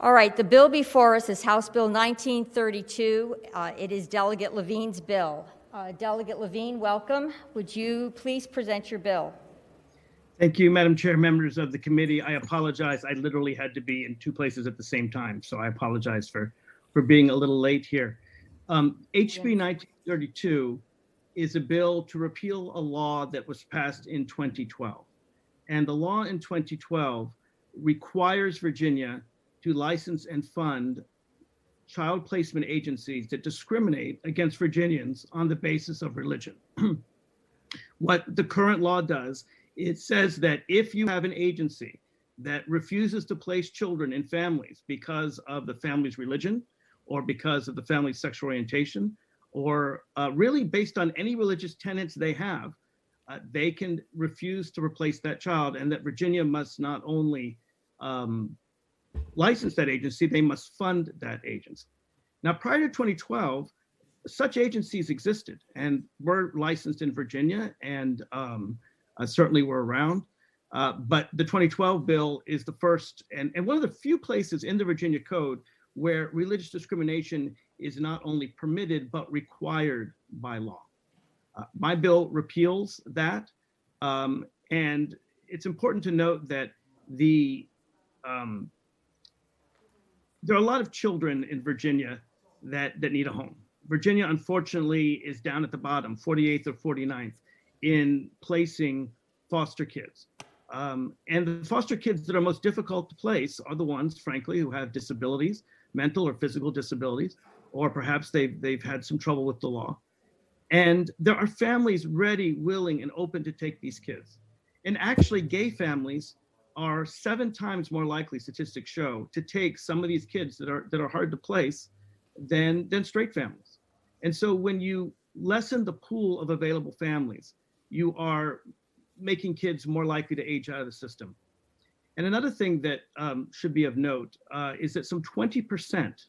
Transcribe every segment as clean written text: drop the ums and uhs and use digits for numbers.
All right, the bill before us is House Bill 1932. It is Delegate Levine's bill. Delegate Levine, welcome. Would you please present your bill? Thank you, Madam Chair, members of the committee. I apologize. I literally had to be in two places at the same time, so I apologize for being a little late here. HB 1932 is a bill to repeal a law that was passed in 2012. And the law in 2012 requires Virginia to license and fund child placement agencies that discriminate against Virginians on the basis of religion. What the current law does, it says that if you have an agency that refuses to place children in families because of the family's religion or because of the family's sexual orientation, or really based on any religious tenets they have, they can refuse to replace that child, and that Virginia must not only license that agency, they must fund that agency. Now, prior to 2012, such agencies existed and were licensed in Virginia and certainly were around. But the 2012 bill is the first and one of the few places in the Virginia Code where religious discrimination is not only permitted, but required by law. My bill repeals that. And it's important to note that there are a lot of children in Virginia that need a home. Virginia, unfortunately, is down at the bottom, 48th or 49th, in placing foster kids. And the foster kids that are most difficult to place are the ones, frankly, who have disabilities, mental or physical disabilities, or perhaps they've had some trouble with the law. And there are families ready, willing, and open to take these kids. And actually, gay families are 7 times more likely, statistics show, to take some of these kids that are hard to place than straight families. And so when you lessen the pool of available families, you are making kids more likely to age out of the system. And another thing that should be of note is that some 20%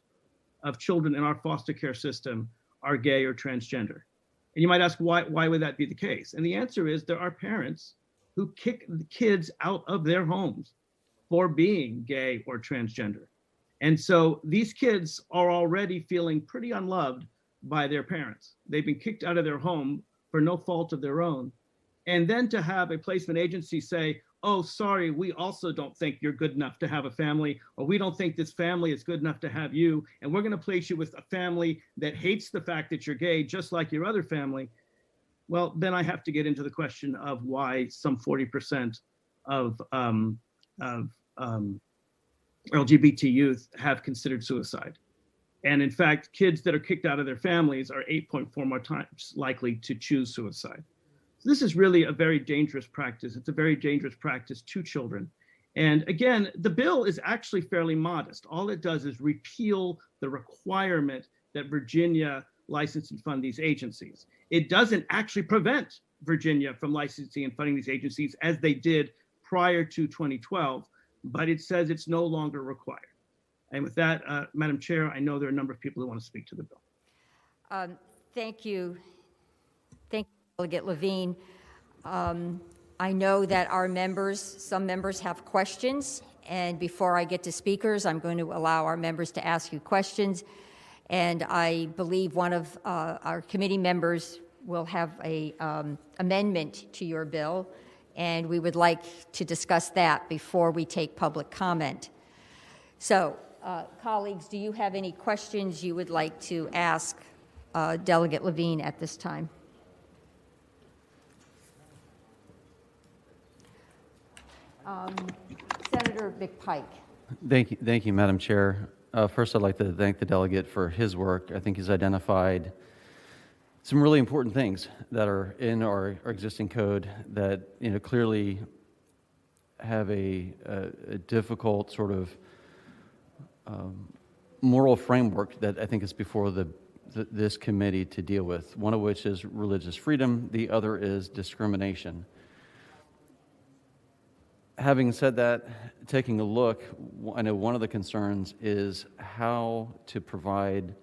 of children in our foster care system are gay or transgender. And you might ask, why would that be the case? And the answer is there are parents who kick the kids out of their homes for being gay or transgender. And so these kids are already feeling pretty unloved by their parents. They've been kicked out of their home for no fault of their own. And then to have a placement agency say, oh, sorry, we also don't think you're good enough to have a family, or we don't think this family is good enough to have you, and we're gonna place you with a family that hates the fact that you're gay, just like your other family. Well, then I have to get into the question of why some 40% of LGBT youth have considered suicide. And in fact, kids that are kicked out of their families are 8.4 more times likely to choose suicide. So this is really a very dangerous practice. It's a very dangerous practice to children. And again, the bill is actually fairly modest. All it does is repeal the requirement that Virginia license and fund these agencies. It doesn't actually prevent Virginia from licensing and funding these agencies as they did prior to 2012, but it says it's no longer required. And with that, Madam Chair, I know there are a number of people who want to speak to the bill. Thank you. Thank you, Delegate Levine. I know that some members have questions, and before I get to speakers, I'm going to allow our members to ask you questions. And I believe one of our committee members will have a amendment to your bill, and we would like to discuss that before we take public comment. So, colleagues, do you have any questions you would like to ask Delegate Levine at this time? Senator McPike. Thank you, Madam Chair. First, I'd like to thank the delegate for his work. I think he's identified some really important things that are in our existing code that clearly have a difficult sort of moral framework that I think is before this committee to deal with. One of which is religious freedom. The other is discrimination. Having said that, taking a look, I know one of the concerns is how to provide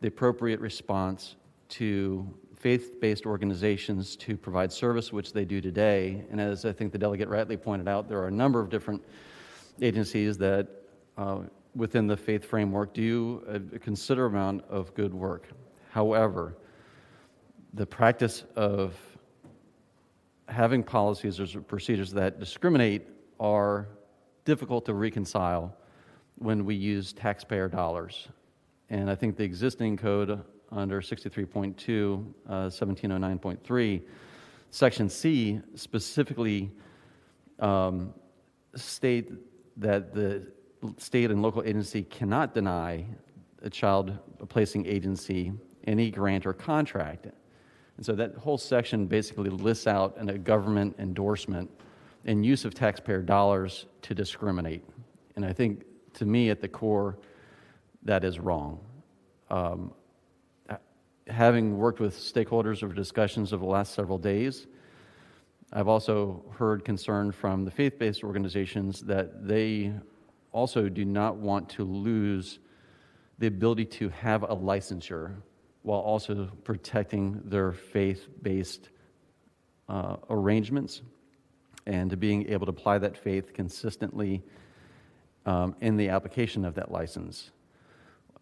the appropriate response to faith-based organizations to provide service, which they do today. And as I think the delegate rightly pointed out, there are a number of different agencies that within the faith framework do a considerable amount of good work. However, the practice of having policies or procedures that discriminate are difficult to reconcile when we use taxpayer dollars. And I think the existing code under 63.2, 1709.3, Section C specifically state that the state and local agency cannot deny a child placing agency any grant or contract. And so that whole section basically lists out a government endorsement and use of taxpayer dollars to discriminate. And I think, to me, at the core, that is wrong. Having worked with stakeholders over discussions over the last several days, I've also heard concern from the faith-based organizations that they also do not want to lose the ability to have a licensure while also protecting their faith-based arrangements and to being able to apply that faith consistently in the application of that license.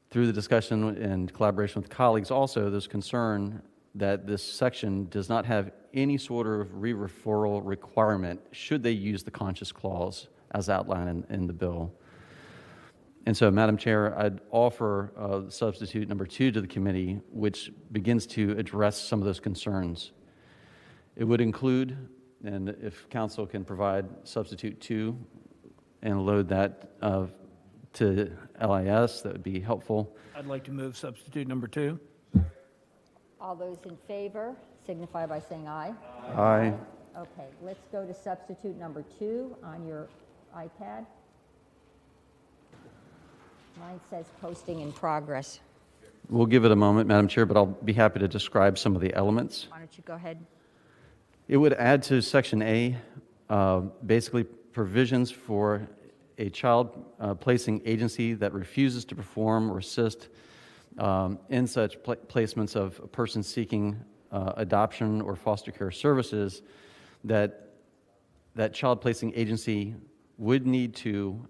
Through the discussion and collaboration with colleagues also, there's concern that this section does not have any sort of re-referral requirement should they use the conscience clause as outlined in the bill. And so, Madam Chair, I'd offer substitute number 2 to the committee, which begins to address some of those concerns. It would include, and if council can provide substitute 2 and load that to LIS, that would be helpful. I'd like to move substitute number 2. All those in favor signify by saying aye. Aye. Okay, let's go to substitute number 2 on your iPad. Mine says posting in progress. We'll give it a moment, Madam Chair, but I'll be happy to describe some of the elements. Why don't you go ahead? It would add to Section A, basically provisions for a child placing agency that refuses to perform or assist in such placements of a person seeking adoption or foster care services, that child placing agency would need to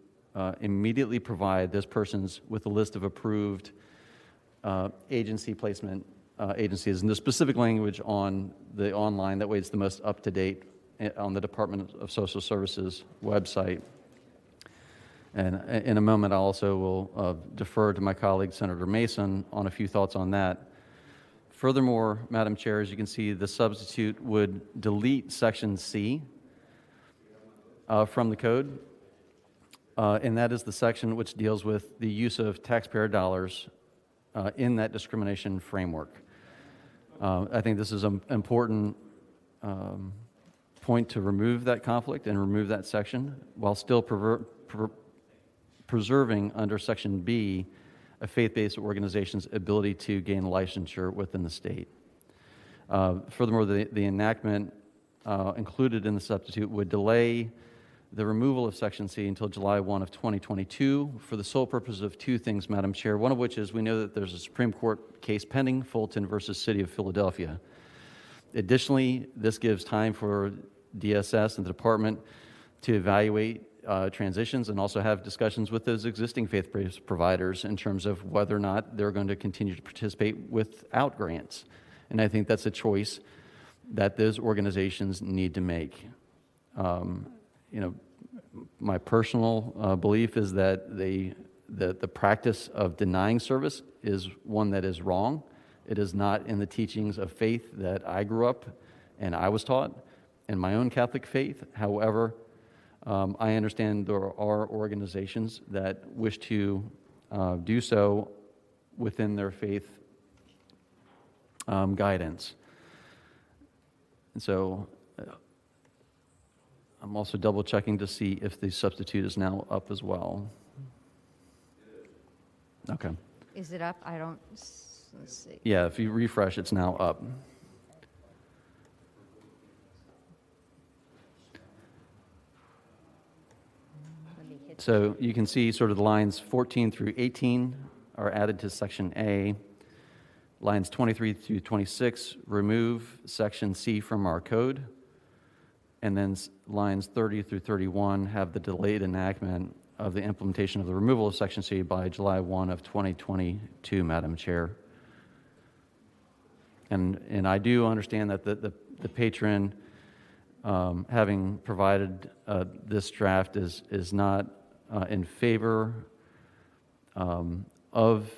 immediately provide those persons with a list of approved agency placement agencies, and the specific language on the online, that way it's the most up-to-date on the Department of Social Services website. And in a moment, I also will defer to my colleague, Senator Mason, on a few thoughts on that. Furthermore, Madam Chair, as you can see, the substitute would delete Section C from the code, and that is the section which deals with the use of taxpayer dollars in that discrimination framework. I think this is an important point to remove that conflict and remove that section while still preserving under Section B a faith-based organization's ability to gain licensure within the state. Furthermore, the enactment included in the substitute would delay the removal of Section C until July 1 of 2022 for the sole purpose of 2 things, Madam Chair, one of which is we know that there's a Supreme Court case pending, Fulton versus City of Philadelphia. Additionally, this gives time for DSS and the department to evaluate transitions and also have discussions with those existing faith-based providers in terms of whether or not they're going to continue to participate without grants. And I think that's a choice that those organizations need to make. My personal belief is that the practice of denying service is one that is wrong. It is not in the teachings of faith that I grew up and I was taught in my own Catholic faith. However, I understand there are organizations that wish to do so within their faith guidance. And so I'm also double checking to see if the substitute is now up as well. Okay. Is it up? I don't, let's see. Yeah, if you refresh, it's now up. Let me hit. So you can see sort of the lines 14 through 18 are added to Section A. Lines 23 through 26 remove Section C from our code. And then lines 30 through 31 have the delayed enactment of the implementation of the removal of Section C by July 1 of 2022, Madam Chair. And I do understand that the patron, having provided this draft, is not in favor of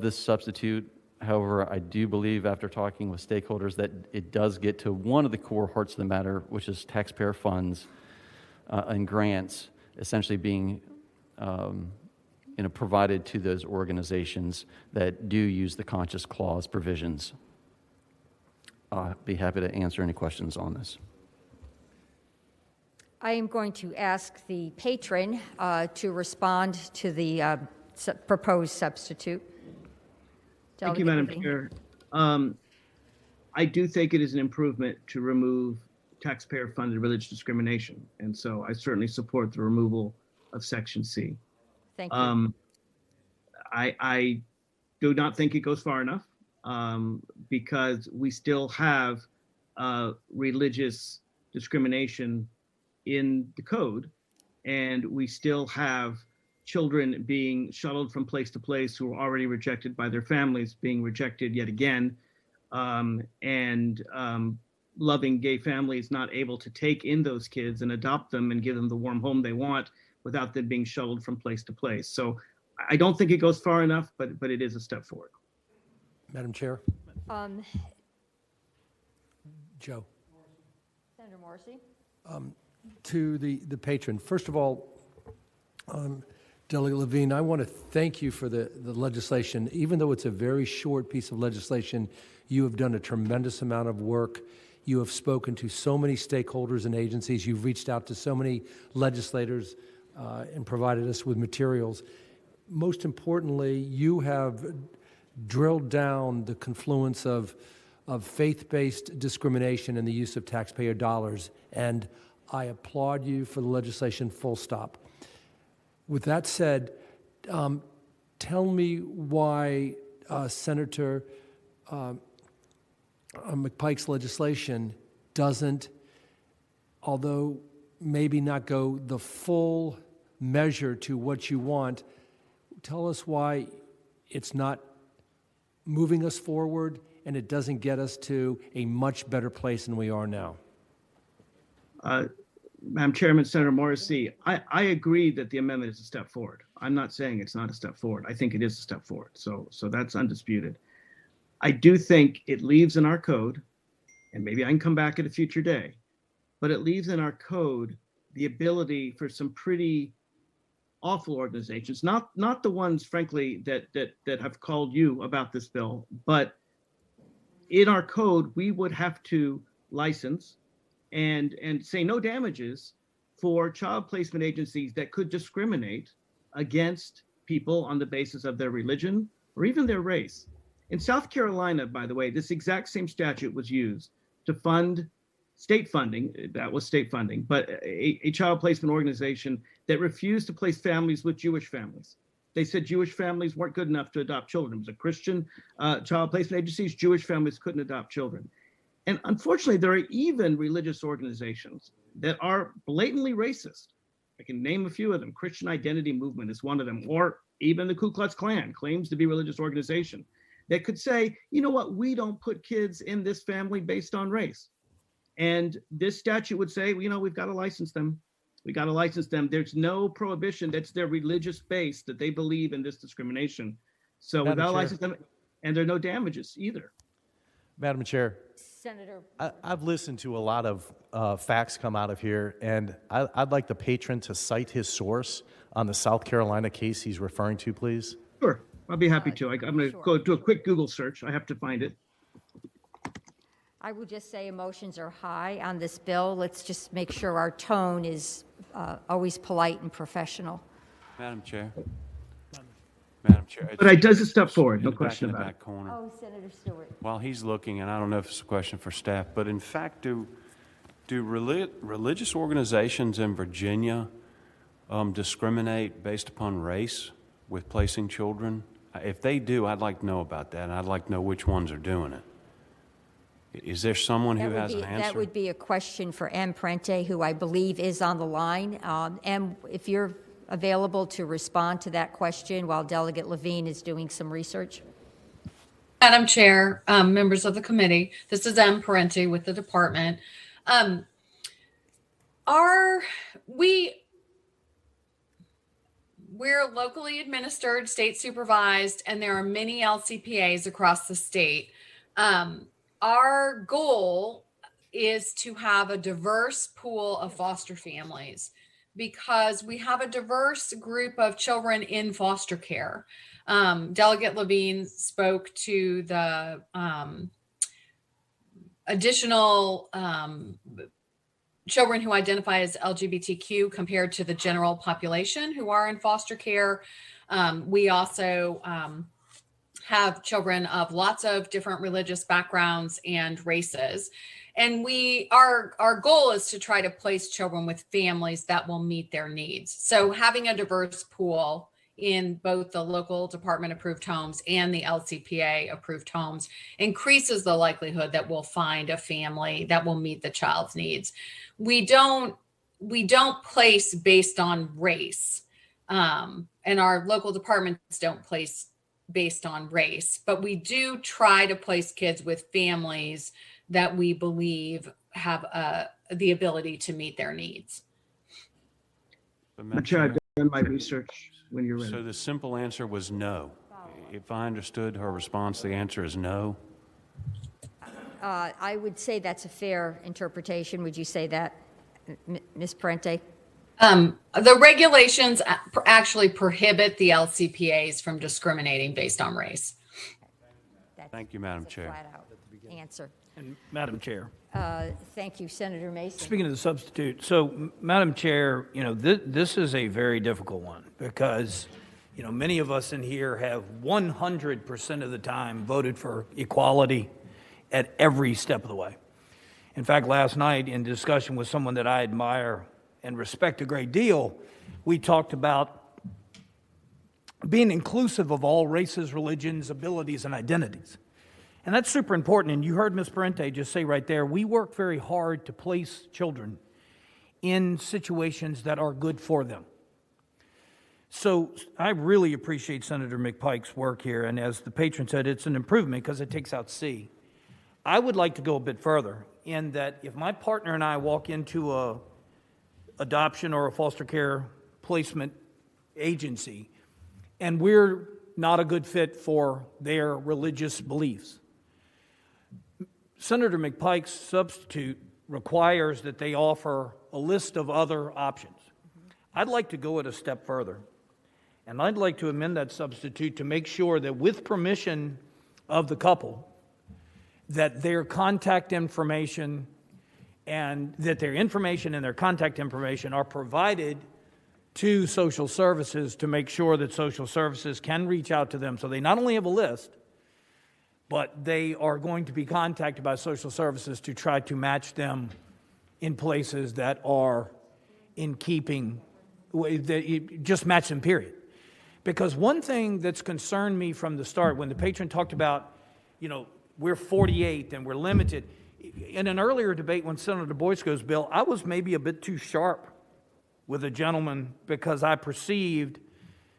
this substitute. However, I do believe, after talking with stakeholders, that it does get to one of the core hearts of the matter, which is taxpayer funds and grants essentially being provided to those organizations that do use the conscious clause provisions. I'll be happy to answer any questions on this. I am going to ask the patron to respond to the proposed substitute. Thank you, Madam Chair. I do think it is an improvement to remove taxpayer-funded religious discrimination, and so I certainly support the removal of Section C. Thank you. I do not think it goes far enough because we still have religious discrimination in the code, and we still have children being shuttled from place to place who are already rejected by their families, being rejected yet again, and loving gay families not able to take in those kids and adopt them and give them the warm home they want without them being shuttled from place to place. So I don't think it goes far enough, but it is a step forward. Madam Chair. Joe. Senator Morrissey. To the patron, first of all, Delegate Levine, I want to thank you for the legislation. Even though it's a very short piece of legislation, you have done a tremendous amount of work. You have spoken to so many stakeholders and agencies. You've reached out to so many legislators and provided us with materials. Most importantly, you have drilled down the confluence of faith-based discrimination and the use of taxpayer dollars, and I applaud you for the legislation, full stop. With that said, tell me why Senator McPike's legislation doesn't, although maybe not go the full measure to what you want, tell us why it's not moving us forward and it doesn't get us to a much better place than we are now. Madam Chairman, Senator Morrissey, I agree that the amendment is a step forward. I'm not saying it's not a step forward. I think it is a step forward. So that's undisputed. I do think it leaves in our code, and maybe I can come back at a future day, but it leaves in our code the ability for some pretty awful organizations, not the ones, frankly, that have called you about this bill, but in our code, we would have to license and say no damages for child placement agencies that could discriminate against people on the basis of their religion or even their race. In South Carolina, by the way, this exact same statute was used to fund state funding, that was state funding, but a child placement organization that refused to place families with Jewish families. They said Jewish families weren't good enough to adopt children. It was a Christian child placement agencies. Jewish families couldn't adopt children. And unfortunately, there are even religious organizations that are blatantly racist. I can name a few of them. Christian Identity Movement is one of them, or even the Ku Klux Klan claims to be a religious organization that could say, you know what, we don't put kids in this family based on race. And this statute would say, you know, we've got to license them. We got to license them. There's no prohibition. That's their religious base that they believe in this discrimination. So we got to license them, and there are no damages either. Madam Chair, Senator. I've listened to a lot of facts come out of here, and I'd like the patron to cite his source on the South Carolina case he's referring to, please. Sure, I'll be happy to. I'm going to go do a quick Google search. I have to find it. I would just say emotions are high on this bill. Let's just make sure our tone is always polite and professional. Madam Chair. Madam Chair. But it does a step forward, no in the question back, in the about it. back corner. Oh, Senator Stewart. While he's looking, and I don't know if it's a question for staff, but in fact, do religious organizations in Virginia discriminate based upon race with placing children? If they do, I'd like to know about that, and I'd like to know which ones are doing it. Is there someone who has an answer? That would be a question for M. Prente, who I believe is on the line. And if you're available to respond to that question while Delegate Levine is doing some research? Madam Chair, members of the committee, this is M. Parenti with the department. We're locally administered, state supervised, and there are many LCPAs across the state. Our goal is to have a diverse pool of foster families because we have a diverse group of children in foster care. Delegate Levine spoke to the additional children who identify as LGBTQ compared to the general population who are in foster care. We also have children of lots of different religious backgrounds and races. And our goal is to try to place children with families that will meet their needs. So having a diverse pool in both the local department approved homes and the LCPA approved homes increases the likelihood that we'll find a family that will meet the child's needs. We don't place based on race, and our local departments don't place based on race, but we do try to place kids with families that we believe have the ability to meet their needs. Madam Chair, I've done my research when you're ready. So the simple answer was no. If I understood her response, the answer is no. I would say that's a fair interpretation. Would you say that, Ms. Parenti? The regulations actually prohibit the LCPAs from discriminating based on race. Thank you, Madam That's a Chair. flat-out answer. And Madam Chair, Thank you, Senator Mason. speaking of the substitute, so Madam Chair, this is a very difficult one because, many of us in here have 100% of the time voted for equality at every step of the way. In fact, last night in discussion with someone that I admire and respect a great deal, we talked about being inclusive of all races, religions, abilities, and identities. And that's super important. And you heard Ms. Parenti just say right there, we work very hard to place children in situations that are good for them. So I really appreciate Senator McPike's work here. And as the patron said, it's an improvement because it takes out C. I would like to go a bit further in that if my partner and I walk into a adoption or a foster care placement agency and we're not a good fit for their religious beliefs, Senator McPike's substitute requires that they offer a list of other options. I'd like to go it a step further, and I'd like to amend that substitute to make sure that with permission of the couple, that their contact information and their contact information are provided to social services to make sure that social services can reach out to them so they not only have a list, but they are going to be contacted by social services to try to match them in places that are in keeping, just match them, period. Because one thing that's concerned me from the start, when the patron talked about, we're 48 and we're limited. In an earlier debate when Senator Boysko's bill, I was maybe a bit too sharp with a gentleman because I perceived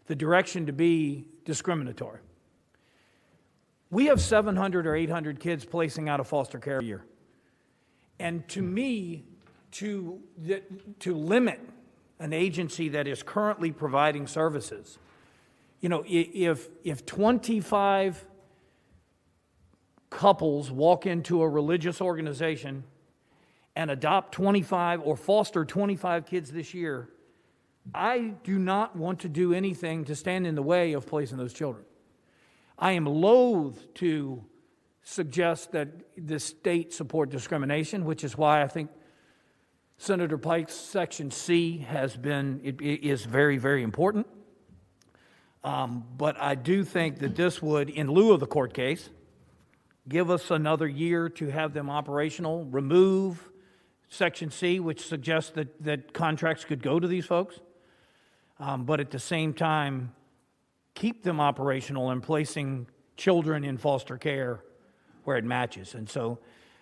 the direction to be discriminatory. We have 700 or 800 kids placing out of foster care a year. And to me, to limit an agency that is currently providing services, if 25 couples walk into a religious organization and adopt 25 or foster 25 kids this year, I do not want to do anything to stand in the way of placing those children. I am loath to suggest that the state support discrimination, which is why I think Senator Pike's Section C is very, very important. But I do think that this would, in lieu of the court case, give us another year to have them operational, remove Section C, which suggests that contracts could go to these folks, but at the same time, keep them operational and placing children in foster care where it matches. And so,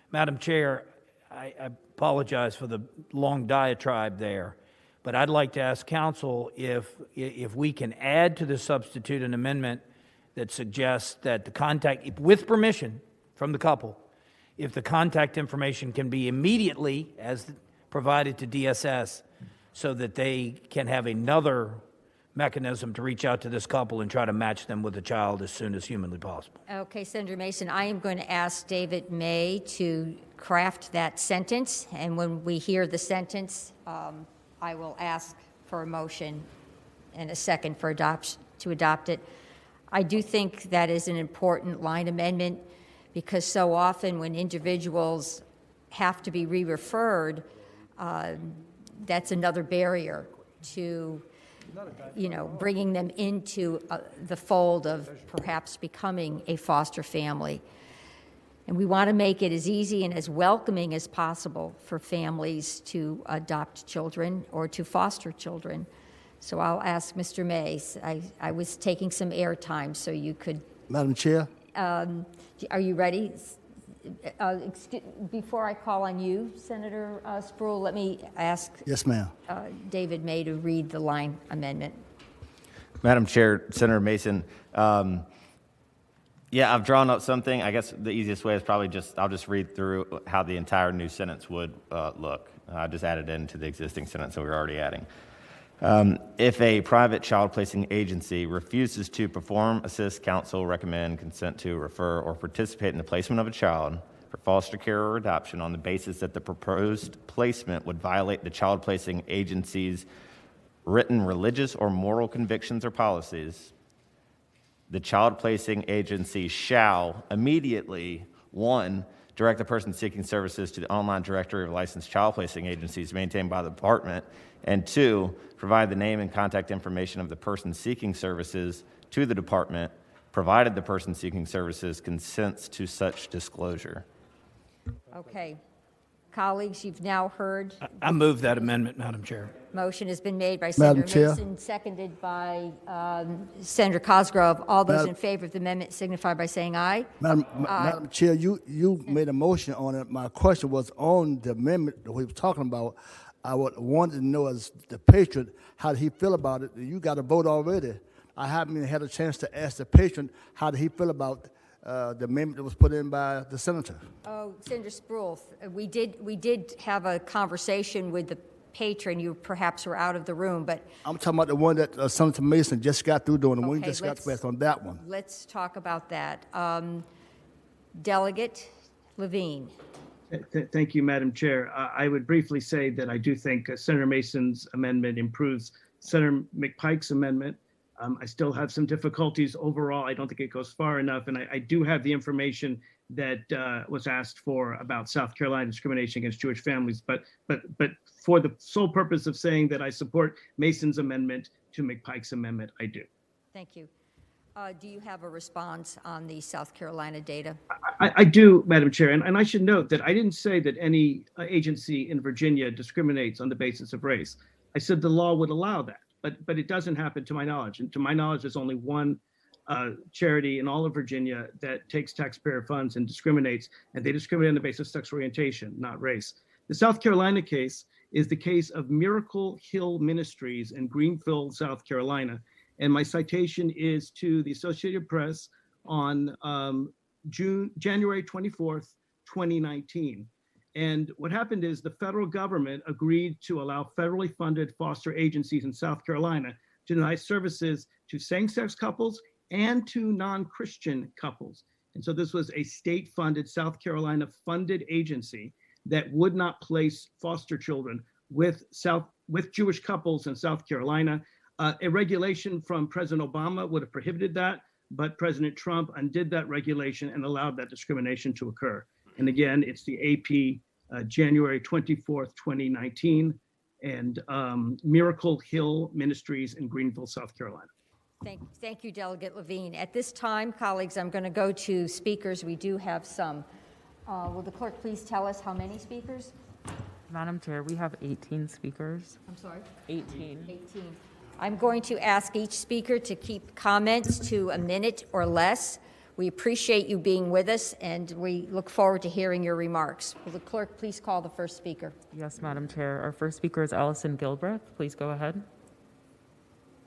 Madam Chair, I apologize for the long diatribe there, But I'd like to ask council if we can add to the substitute an amendment that suggests that the contact, with permission from the couple, if the contact information can be immediately as provided to DSS so that they can have another mechanism to reach out to this couple and try to match them with a child as soon as humanly possible. Okay, Senator Mason, I am going to ask David May to craft that sentence, and when we hear the sentence, I will ask for a motion and a second for to adopt it. I do think that is an important line amendment because so often when individuals have to be re-referred, that's another barrier to, bringing them into the fold of perhaps becoming a foster family. And we want to make it as easy and as welcoming as possible for families to adopt children or to foster children. So I'll ask Mr. Mays. I was taking some airtime so you could. Madam Chair? Are you ready? Before I call on you, Senator Spruill, let me ask Yes, ma'am. David May to read the line amendment. Madam Chair, Senator Mason, yeah, I've drawn up something. I guess the easiest way is probably I'll just read through how the entire new sentence would look. I just added into the existing sentence that we were already adding. If a private child placing agency refuses to perform, assist, counsel, recommend, consent to, refer, or participate in the placement of a child for foster care or adoption on the basis that the proposed placement would violate the child placing agency's written religious or moral convictions or policies, the child placing agency shall immediately, 1, direct the person seeking services to the online directory of licensed child placing agencies maintained by the department, and 2, provide the name and contact information of the person seeking services to the department, provided the person seeking services consents to such disclosure. Okay. Colleagues, you've now heard. I move that amendment, Madam Chair. Motion has been made by Madam Senator Chair. Mason, seconded by Senator Cosgrove. All those in favor of the amendment signify by saying aye. Madam Chair, you made a motion on it. My question was on the amendment that we were talking about. I wanted to know as the patron, how did he feel about it? You got a vote already. I haven't even had a chance to ask the patron, how did he feel about the amendment that was put in by the senator? Oh, Senator Spruill, we did have a conversation with the patron. You perhaps were out of the room, but I'm talking about the one that Senator Mason just got through doing, and we Okay, just got let's- back on that one. let's talk about that. Delegate Levine. Thank you, Madam Chair. I would briefly say that I do think Senator Mason's amendment improves Senator McPike's amendment. I still have some difficulties overall. I don't think it goes far enough. And I do have the information that was asked for about South Carolina discrimination against Jewish families. But for the sole purpose of saying that I support Mason's amendment to McPike's amendment, I do. Thank you. Do you have a response on the South Carolina data? I do, Madam Chair, and I should note that I didn't say that any agency in Virginia discriminates on the basis of race. I said the law would allow that, but it doesn't happen to my knowledge. And to my knowledge, there's only one charity in all of Virginia that takes taxpayer funds and discriminates, and they discriminate on the basis of sex orientation, not race. The South Carolina case is the case of Miracle Hill Ministries in Greenville, South Carolina. And my citation is to the Associated Press on January 24th, 2019. And what happened is the federal government agreed to allow federally funded foster agencies in South Carolina to deny services to same-sex couples and to non-Christian couples. And so this was a state-funded, South Carolina-funded agency that would not place foster children with Jewish couples in South Carolina. A regulation from President Obama would have prohibited that, but President Trump undid that regulation and allowed that discrimination to occur. And again, it's the AP January 24th, 2019, and Miracle Hill Ministries in Greenville, South Carolina. Thank you, Delegate Levine. At this time, colleagues, I'm going to go to speakers. We do have some. Will the clerk please tell us how many speakers? Madam Chair, we have 18 speakers. I'm sorry? 18. 18. I'm going to ask each speaker to keep comments to a minute or less. We appreciate you being with us, and we look forward to hearing your remarks. Will the clerk please call the first speaker? Yes, Madam Chair. Our first speaker is Allison Gilbreth. Please go ahead.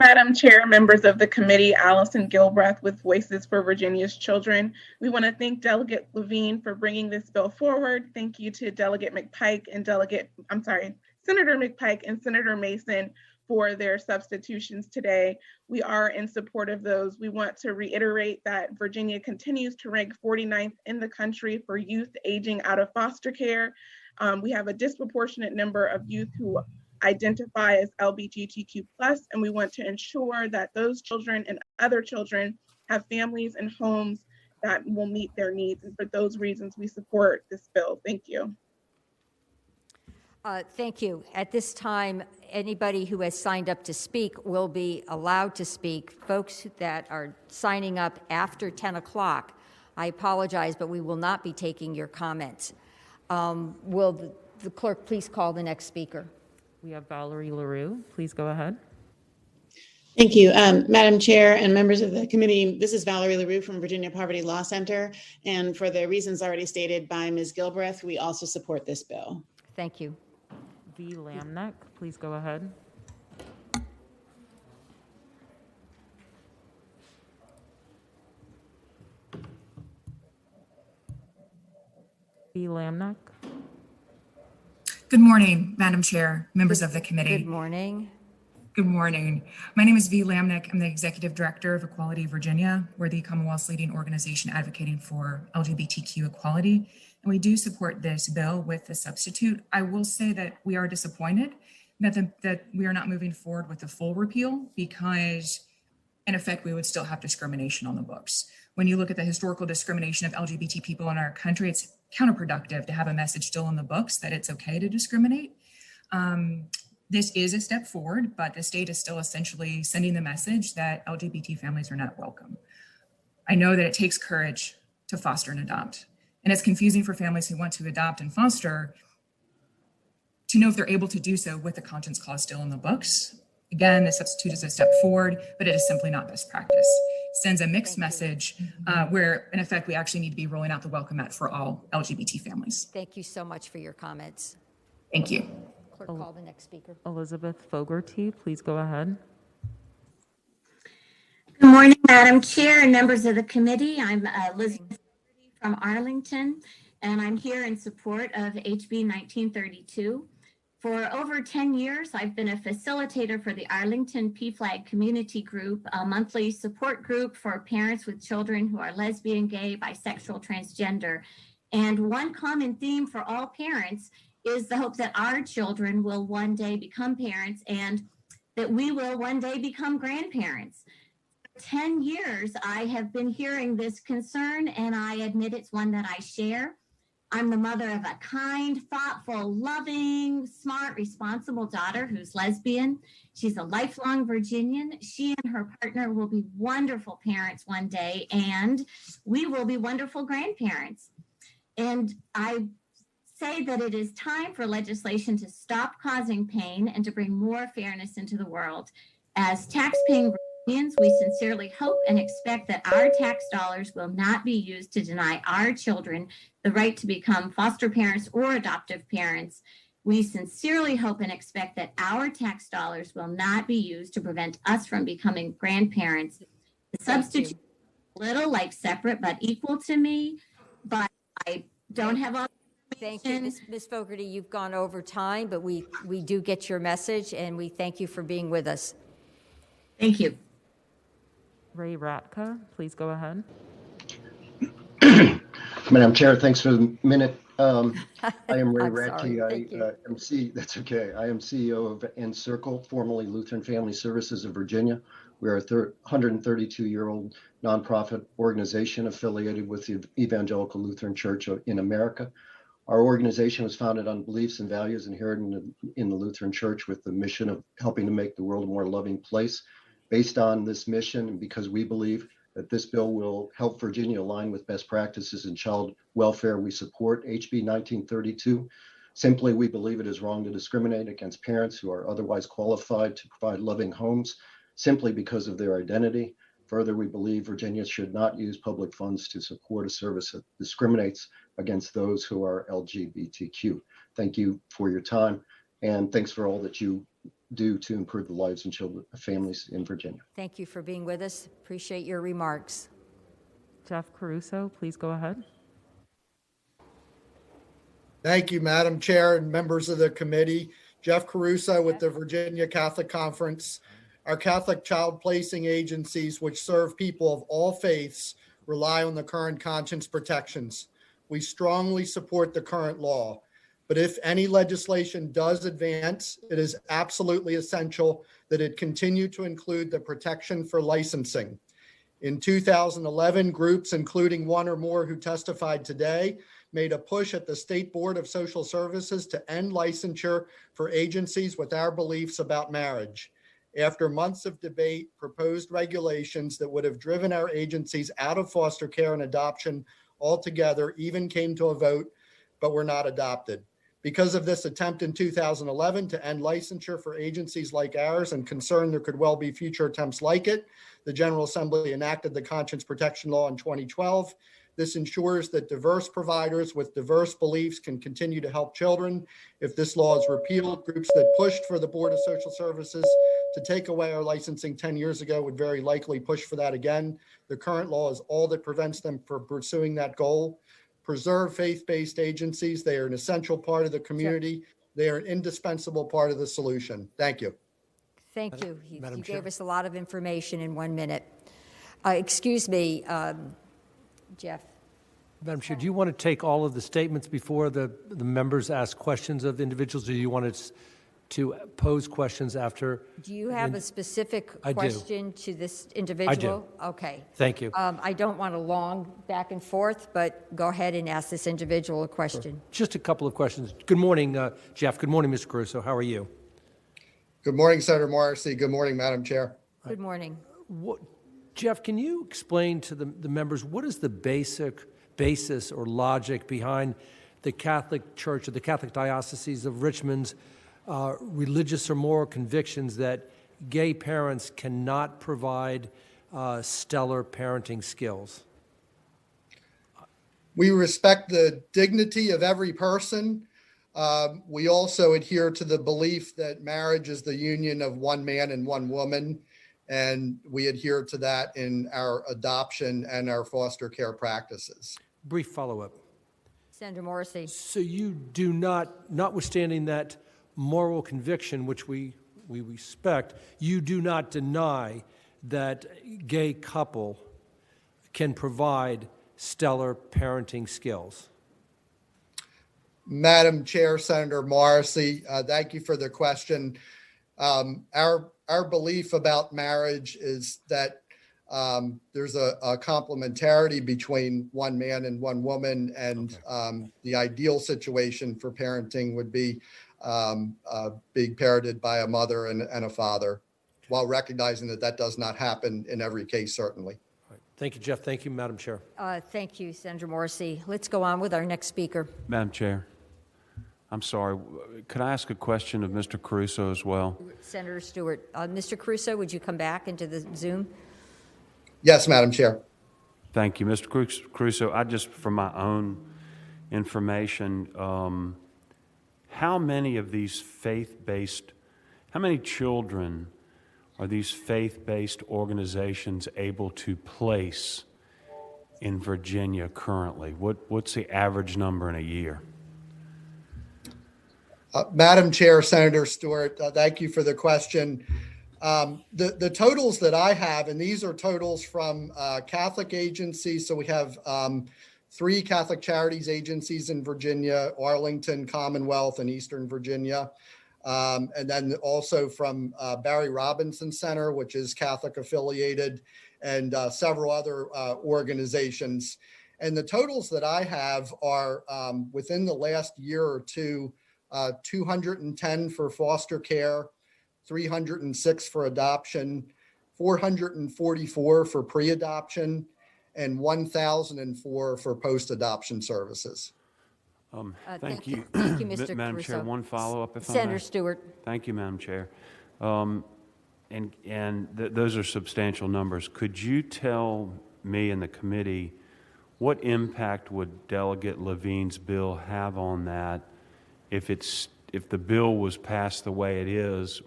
Madam Chair, members of the committee, Allison Gilbreth with Voices for Virginia's Children. We want to thank Delegate Levine for bringing this bill forward. Thank you to Delegate McPike and Senator McPike and Senator Mason for their substitutions today. We are in support of those. We want to reiterate that Virginia continues to rank 49th in the country for youth aging out of foster care. We have a disproportionate number of youth who identify as LGBTQ+, and we want to ensure that those children and other children have families and homes that will meet their needs. And for those reasons, we support this bill. Thank you. Thank you. At this time, anybody who has signed up to speak will be allowed to speak. Folks that are signing up after 10 o'clock, I apologize, but we will not be taking your comments. Will the clerk please call the next speaker? We have Valerie Leroux. Please go ahead. Thank you, Madam Chair and members of the committee. This is Valerie Leroux from Virginia Poverty Law Center. And for the reasons already stated by Ms. Gilbreth, we also support this bill. Thank you. V. Lamneck, please go ahead. V. Lamneck. Good morning, Madam Chair, members of the committee. Good morning. Good morning. My name is V. Lamneck. I'm the Executive Director of Equality Virginia. We're the Commonwealth's leading organization advocating for LGBTQ equality. And we do support this bill with the substitute. I will say that we are disappointed that we are not moving forward with the full repeal because, in effect, we would still have discrimination on the books. When you look at the historical discrimination of LGBT people in our country, it's counterproductive to have a message still in the books that it's okay to discriminate. This is a step forward, but the state is still essentially sending the message that LGBT families are not welcome. I know that it takes courage to foster and adopt, and it's confusing for families who want to adopt and foster to know if they're able to do so with the conscience clause still in the books. Again, the substitute is a step forward, but it is simply not best practice. Sends a mixed message where, in effect, we actually need to be rolling out the welcome mat for all LGBT families. Thank you so much for your comments. Thank you. Clerk, call the next speaker. Elizabeth Fogarty, please go ahead. Good morning, Madam Chair and members of the committee. I'm Elizabeth from Arlington, and I'm here in support of HB 1932. For over 10 years, I've been a facilitator for the Arlington PFLAG Community Group, a monthly support group for parents with children who are lesbian, gay, bisexual, transgender. And one common theme for all parents is the hope that our children will one day become parents and that we will one day become grandparents. For 10 years, I have been hearing this concern, and I admit it's one that I share. I'm the mother of a kind, thoughtful, loving, smart, responsible daughter who's lesbian. She's a lifelong Virginian. She and her partner will be wonderful parents one day, and we will be wonderful grandparents. And I say that it is time for legislation to stop causing pain and to bring more fairness into the world. As taxpaying Virginians, we sincerely hope and expect that our tax dollars will not be used to deny our children the right to become foster parents or adoptive parents. We sincerely hope and expect that our tax dollars will not be used to prevent us from becoming grandparents. The substitute is a little like separate but equal to me, but I don't have all. Thank you, Ms. Fogarty. You've gone over time, but we do get your message, and we thank you for being with us. Thank you. Ray Ratka, please go ahead. Madam Chair, thanks for the minute. I am Ray Radke. That's okay. I am CEO of Encircle, formerly Lutheran Family Services of Virginia. We are a 132-year-old nonprofit organization affiliated with the Evangelical Lutheran Church in America. Our organization was founded on beliefs and values inherited in the Lutheran Church with the mission of helping to make the world a more loving place. Based on this mission, and because we believe that this bill will help Virginia align with best practices in child welfare, we support HB 1932. Simply, we believe it is wrong to discriminate against parents who are otherwise qualified to provide loving homes simply because of their identity. Further, we believe Virginia should not use public funds to support a service that discriminates against those who are LGBTQ. Thank you for your time, and thanks for all that you do to improve the lives and families in Virginia. Thank you for being with us. Appreciate your remarks. Jeff Caruso, please go ahead. Thank you, Madam Chair and members of the committee. Jeff Caruso with the Virginia Catholic Conference. Our Catholic child placing agencies, which serve people of all faiths, rely on the current conscience protections. We strongly support the current law, but if any legislation does advance, it is absolutely essential that it continue to include the protection for licensing. In 2011, groups, including one or more who testified today, made a push at the State Board of Social Services to end licensure for agencies with our beliefs about marriage. After months of debate, proposed regulations that would have driven our agencies out of foster care and adoption altogether even came to a vote, but were not adopted. Because of this attempt in 2011 to end licensure for agencies like ours and concern there could well be future attempts like it, the General Assembly enacted the Conscience Protection Law in 2012. This ensures that diverse providers with diverse beliefs can continue to help children. If this law is repealed, groups that pushed for the Board of Social Services to take away our licensing 10 years ago would very likely push for that again. The current law is all that prevents them from pursuing that goal. Preserve faith-based agencies. They are an essential part of the community. They are an indispensable part of the solution. Thank you. Thank you. You Madam gave Chair. us a lot of information in 1 minute. Excuse me, Jeff. Madam Chair, do you want to take all of the statements before the members ask questions of individuals, or do you want us to pose questions after? Do you have a specific I do. question to this individual? I do. Okay. Thank you. I don't want a long back and forth, but go ahead and ask this individual a question. Just a couple of questions. Good morning, Jeff. Good morning, Mr. Caruso. How are you? Good morning, Senator Morrissey. Good morning, Madam Chair. Good morning. Jeff, can you explain to the members what is the basis or logic behind the Catholic Church or the Catholic Diocese of Richmond's religious or moral convictions that gay parents cannot provide stellar parenting skills? We respect the dignity of every person. We also adhere to the belief that marriage is the union of one man and one woman, and we adhere to that in our adoption and our foster care practices. Brief follow-up. Senator Morrissey. So you do not, notwithstanding that moral conviction, which we respect, you do not deny that gay couple can provide stellar parenting skills? Madam Chair, Senator Morrissey, thank you for the question. Our belief about marriage is that there's a complementarity between one man and one woman, and the ideal situation for parenting would be being parented by a mother and a father, while recognizing that that does not happen in every case, certainly. Thank you, Jeff. Thank you, Madam Chair. Thank you, Senator Morrissey. Let's go on with our next speaker. Madam Chair, I'm sorry. Could I ask a question of Mr. Caruso as well? Senator Stewart. Mr. Caruso, would you come back into the Zoom? Yes, Madam Chair. Thank you. Mr. Caruso, I just, for my own information, how many of these how many children are these faith-based organizations able to place in Virginia currently? What's the average number in a year? Madam Chair, Senator Stewart, thank you for the question. The totals that I have, and these are totals from Catholic agencies. So we have 3 Catholic Charities agencies in Virginia: Arlington, Commonwealth, and Eastern Virginia. And then also from Barry Robinson Center, which is Catholic affiliated, and several other organizations. And the totals that I have are within the last year or two, 210 for foster care, 306 for adoption, 444 for pre-adoption, and 1,004 for post-adoption services. Thank you. Thank you, Mr. Madam Caruso. Chair, one follow-up if I may. Senator Stewart. Thank you, Madam Chair. those are substantial numbers. Could you tell me and the committee what impact would Delegate Levine's bill have on that if the bill was passed the way it is,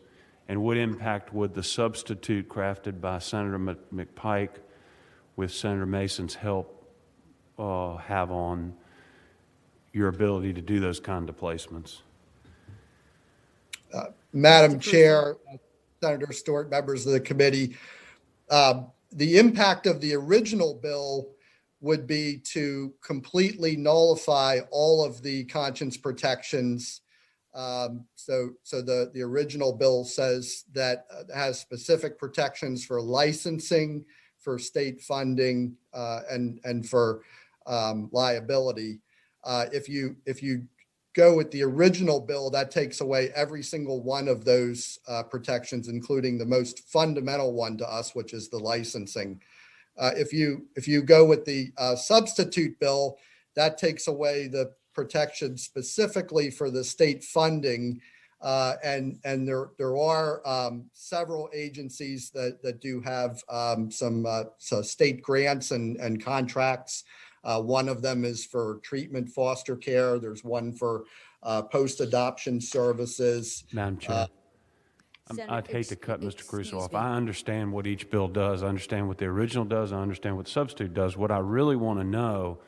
and what impact would the substitute crafted by Senator McPike with Senator Mason's help have on your ability to do those kind of placements? Madam Chair, Senator Stewart, members of the committee, the impact of the original bill would be to completely nullify all of the conscience protections. So the original bill says that has specific protections for licensing, for state funding, and for liability. If you go with the original bill, that takes away every single one of those protections, including the most fundamental one to us, which is the licensing. If you go with the substitute bill, that takes away the protection specifically for the state funding, and there are several agencies that do have some state grants and contracts. One of them is for treatment foster care. There's one for post-adoption services. Madam Chair, I'd hate to cut Mr. Caruso off. I understand what each bill does. I understand what the original does. I understand what the substitute does. What I really want to know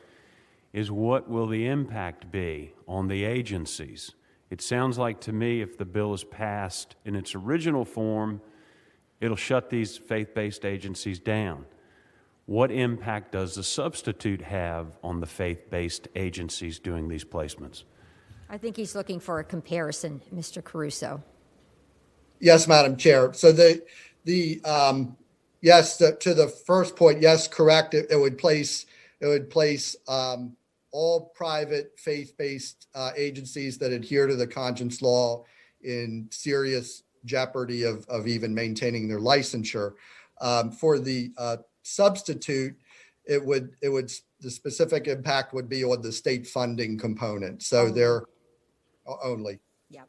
is what will the impact be on the agencies? It sounds like to me if the bill is passed in its original form, it'll shut these faith-based agencies down. What impact does the substitute have on the faith-based agencies doing these placements? I think he's looking for a comparison, Mr. Caruso. Yes, Madam Chair. So yes, to the first point, yes, correct. It would place all private faith-based agencies that adhere to the conscience law in serious jeopardy of even maintaining their licensure. For the substitute, the specific impact would be on the state funding component. So they're only. Yeah.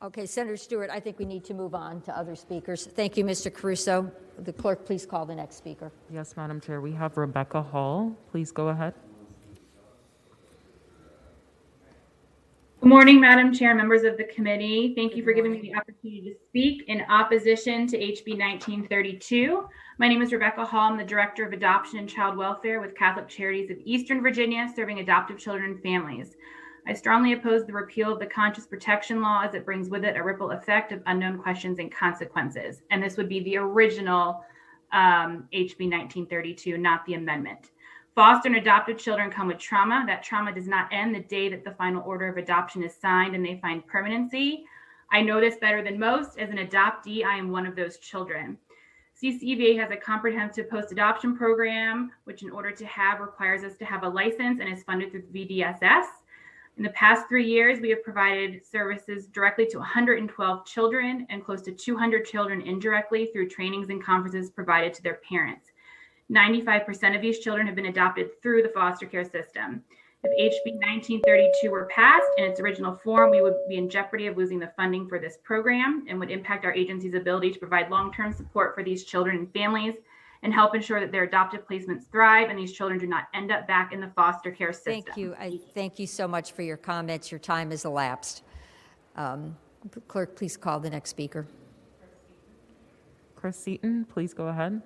Okay, Senator Stewart, I think we need to move on to other speakers. Thank you, Mr. Caruso. The clerk, please call the next speaker. Yes, Madam Chair. We have Rebecca Hall. Please go ahead. Good morning, Madam Chair, members of the committee. Thank you for giving me the opportunity to speak in opposition to HB 1932. My name is Rebecca Hall. I'm the Director of Adoption and Child Welfare with Catholic Charities of Eastern Virginia, serving adoptive children and families. I strongly oppose the repeal of the conscience protection law as it brings with it a ripple effect of unknown questions and consequences. And this would be the original HB 1932, not the amendment. Foster and adopted children come with trauma. That trauma does not end the day that the final order of adoption is signed and they find permanency. I know this better than most. As an adoptee, I am one of those children. CCEVA has a comprehensive post-adoption program, which in order to have requires us to have a license and is funded through the VDSS. In the past 3 years, we have provided services directly to 112 children and close to 200 children indirectly through trainings and conferences provided to their parents. 95% of these children have been adopted through the foster care system. If HB 1932 were passed in its original form, we would be in jeopardy of losing the funding for this program and would impact our agency's ability to provide long-term support for these children and families and help ensure that their adoptive placements thrive and these children do not end up back in the foster care system. Thank you. I thank you so much for your comments. Your time has elapsed. Clerk, please call the next speaker. Chris Seaton, please go ahead.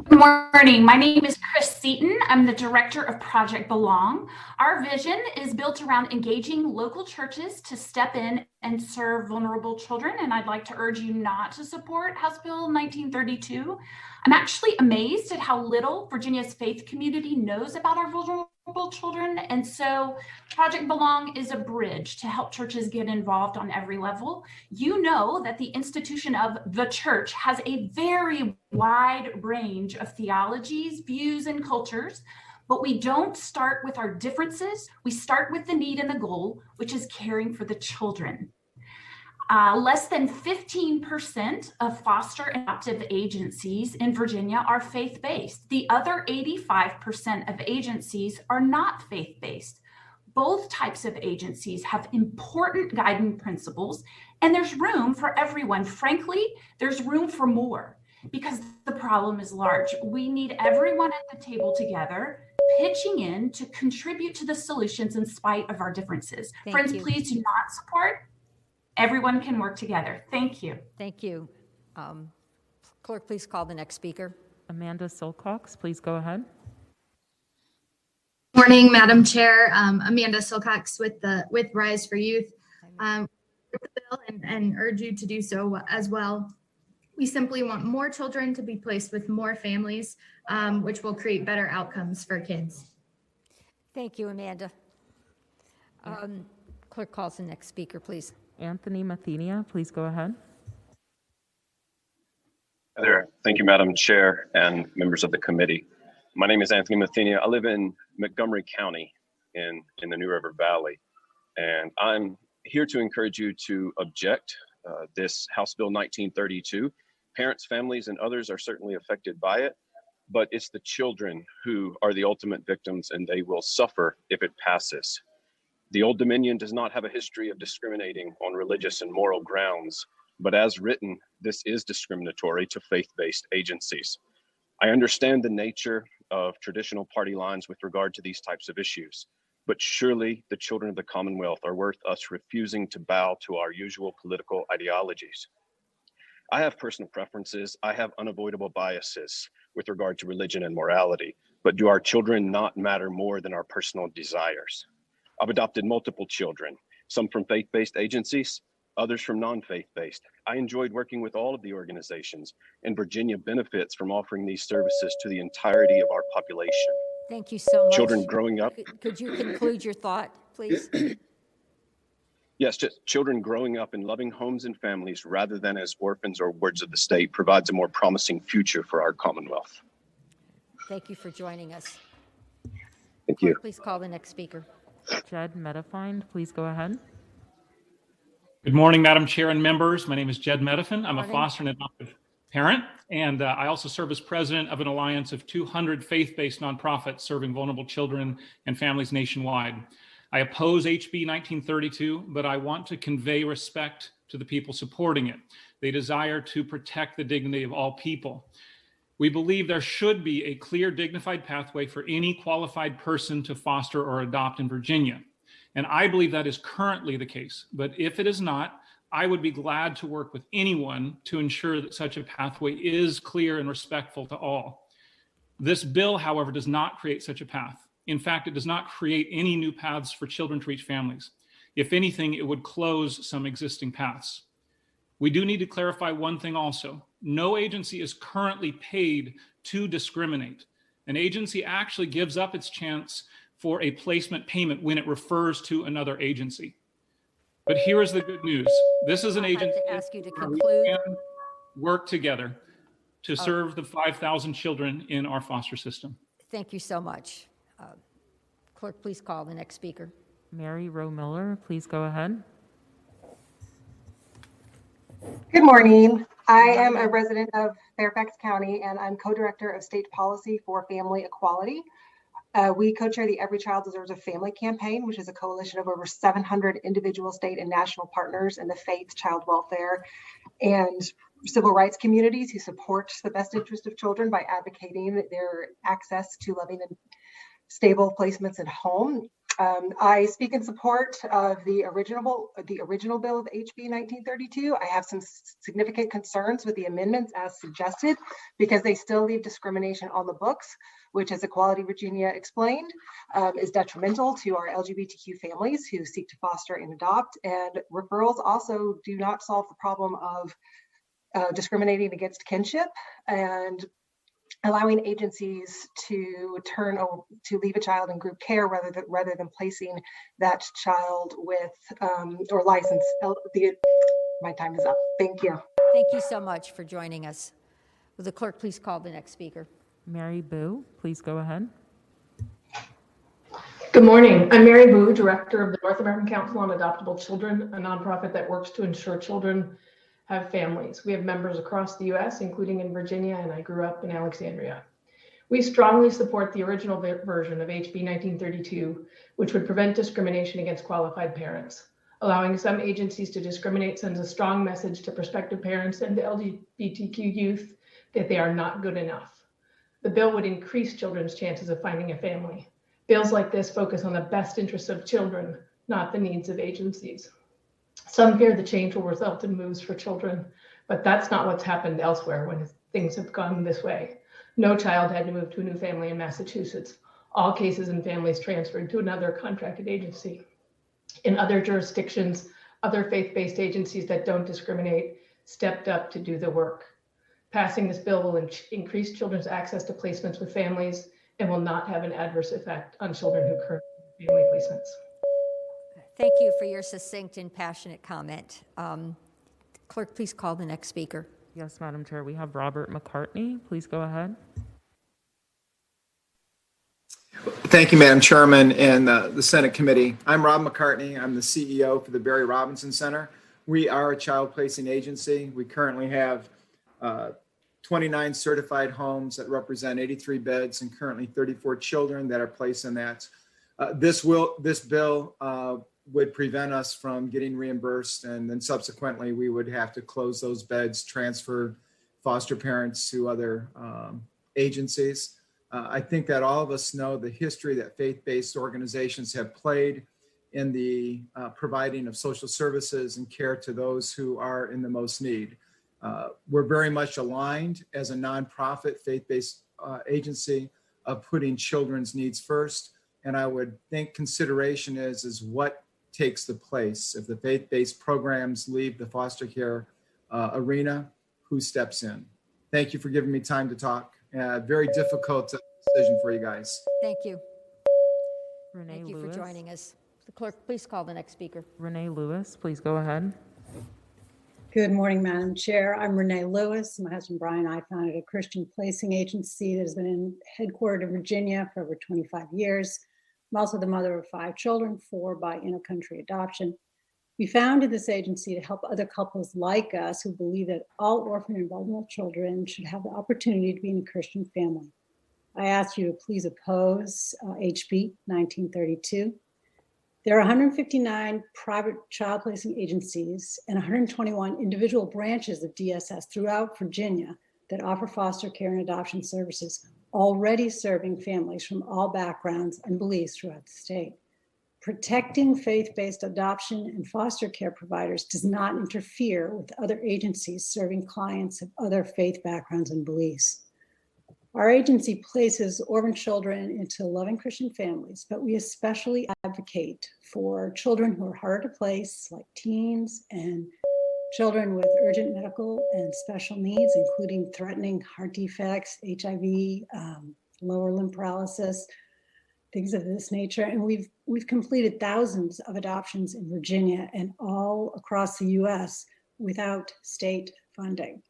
Good morning. My name is Chris Seaton. I'm the director of Project Belong. Our vision is built around engaging local churches to step in and serve vulnerable children. And I'd like to urge you not to support House Bill 1932. I'm actually amazed at how little Virginia's faith community knows about our vulnerable children. And so Project Belong is a bridge to help churches get involved on every level. You know that the institution of the church has a very wide range of theologies, views, and cultures, but we don't start with our differences. We start with the need and the goal, which is caring for the children. Less than 15% of foster and adoptive agencies in Virginia are faith-based. The other 85% of agencies are not faith-based. Both types of agencies have important guiding principles And there's room for everyone. Frankly, there's room for more because the problem is large. We need everyone at the table together, pitching in to contribute to the solutions in spite of our differences. Friends, please do not support. Everyone can work together. Thank you. Thank you. Clerk, please call the next speaker. Amanda Silcox, please go ahead. Morning, Madam Chair. Amanda Silcox with Rise for Youth. With the bill and urge you to do so as well. We simply want more children to be placed with more families, which will create better outcomes for kids. Thank you, Amanda. Clerk calls the next speaker, please. Anthony Mathenia, please go ahead. Hi there. Thank you, Madam Chair and members of the committee. My name is Anthony Mathenia. I live in Montgomery County in the New River Valley, and I'm here to encourage you to object this House Bill 1932. Parents, families, and others are certainly affected by it, but it's the children who are the ultimate victims, and they will suffer if it passes. The Old Dominion does not have a history of discriminating on religious and moral grounds, but as written, this is discriminatory to faith-based agencies. I understand the nature of traditional party lines with regard to these types of issues, but surely the children of the Commonwealth are worth us refusing to bow to our usual political ideologies. I have personal preferences. I have unavoidable biases with regard to religion and morality, but do our children not matter more than our personal desires? I've adopted multiple children, some from faith-based agencies, others from non-faith-based. I enjoyed working with all of the organizations, and Virginia benefits from offering these services to the entirety of our population. Thank you so much. Children growing up. Could you conclude your thought, please? Yes, just children growing up in loving homes and families rather than as orphans or wards of the state provides a more promising future for our Commonwealth. Thank you for joining us. Thank you. Please call the next speaker. Jed Metafind, please go ahead. Good morning, Madam Chair and members. My name is Jed Metafind. I'm a Morning. foster and adoptive parent, and I also serve as president of an alliance of 200 faith-based nonprofits serving vulnerable children and families nationwide. I oppose HB 1932, but I want to convey respect to the people supporting it. They desire to protect the dignity of all people. We believe there should be a clear, dignified pathway for any qualified person to foster or adopt in Virginia. And I believe that is currently the case. But if it is not, I would be glad to work with anyone to ensure that such a pathway is clear and respectful to all. This bill, however, does not create such a path. In fact, it does not create any new paths for children to reach families. If anything, it would close some existing paths. We do need to clarify one thing also. No agency is currently paid to discriminate. An agency actually gives up its chance for a placement payment when it refers to another agency. But here is the good news. This is an agency to ask you to where we conclude. can work together to serve the 5,000 children in our foster system. Thank you so much. Clerk, please call the next speaker. Mary Roe Miller, please go ahead. Good morning. I am a resident of Fairfax County, and I'm co-director of state policy for family equality. We co-chair the Every Child Deserves a Family campaign, which is a coalition of over 700 individual, state, and national partners in the faith, child welfare, and civil rights communities who support the best interest of children by advocating their access to loving and stable placements at home. I speak in support of the original bill of HB 1932. I have some significant concerns with the amendments as suggested because they still leave discrimination on the books, which, as Equality Virginia explained, is detrimental to our LGBTQ families who seek to foster and adopt. And referrals also do not solve the problem of discriminating against kinship and allowing agencies to leave a child in group care rather than placing that child with or license. My time is up. Thank you. Thank you so much for joining us. Will the clerk please call the next speaker? Mary Boo, please go ahead. Good morning. I'm Mary Boo, Director of the North American Council on Adoptable Children, a nonprofit that works to ensure children have families. We have members across the U.S., including in Virginia, and I grew up in Alexandria. We strongly support the original version of HB 1932, which would prevent discrimination against qualified parents. Allowing some agencies to discriminate sends a strong message to prospective parents and the LGBTQ youth that they are not good enough. The bill would increase children's chances of finding a family. Bills like this focus on the best interests of children, not the needs of agencies. Some fear the change will result in moves for children, but that's not what's happened elsewhere when things have gone this way. No child had to move to a new family in Massachusetts. All cases and families transferred to another contracted agency. In other jurisdictions, other faith-based agencies that don't discriminate stepped up to do the work. Passing this bill will increase children's access to placements with families and will not have an adverse effect on children who currently have family placements. Thank you for your succinct and passionate comment. Clerk, please call the next speaker. Yes, Madam Chair, we have Robert McCartney. Please go ahead. Thank you, Madam Chairman and the Senate Committee. I'm Rob McCartney. I'm the CEO for the Barry Robinson Center. We are a child placing agency. We currently have 29 certified homes that represent 83 beds and currently 34 children that are placed in that. This bill would prevent us from getting reimbursed, and then subsequently we would have to close those beds, transfer foster parents to other agencies. I think that all of us know the history that faith-based organizations have played in the providing of social services and care to those who are in the most need. We're very much aligned as a nonprofit faith-based agency of putting children's needs first. And I would think consideration is what takes the place. If the faith-based programs leave the foster care arena, who steps in? Thank you for giving me time to talk. Very difficult decision for you guys. Thank you. Renee Thank you Lewis. for joining us. The clerk, please call the next speaker. Renee Lewis, please go ahead. Good morning, Madam Chair. I'm Renee Lewis. My husband Brian and I founded a Christian placing agency that has been headquartered in Virginia for over 25 years. I'm also the mother of 5 children, 4 by intercountry adoption. We founded this agency to help other couples like us who believe that all orphan and vulnerable children should have the opportunity to be in a Christian family. I ask you to please oppose HB 1932. There are 159 private child placing agencies and 121 individual branches of DSS throughout Virginia that offer foster care and adoption services, already serving families from all backgrounds and beliefs throughout the state. Protecting faith-based adoption and foster care providers does not interfere with other agencies serving clients of other faith backgrounds and beliefs. Our agency places orphan children into loving Christian families, but we especially advocate for children who are hard to place, like teens and children with urgent medical and special needs, including threatening heart defects, HIV, lower limb paralysis, things of this nature. And we've completed thousands of adoptions in Virginia and all across the US without state funding.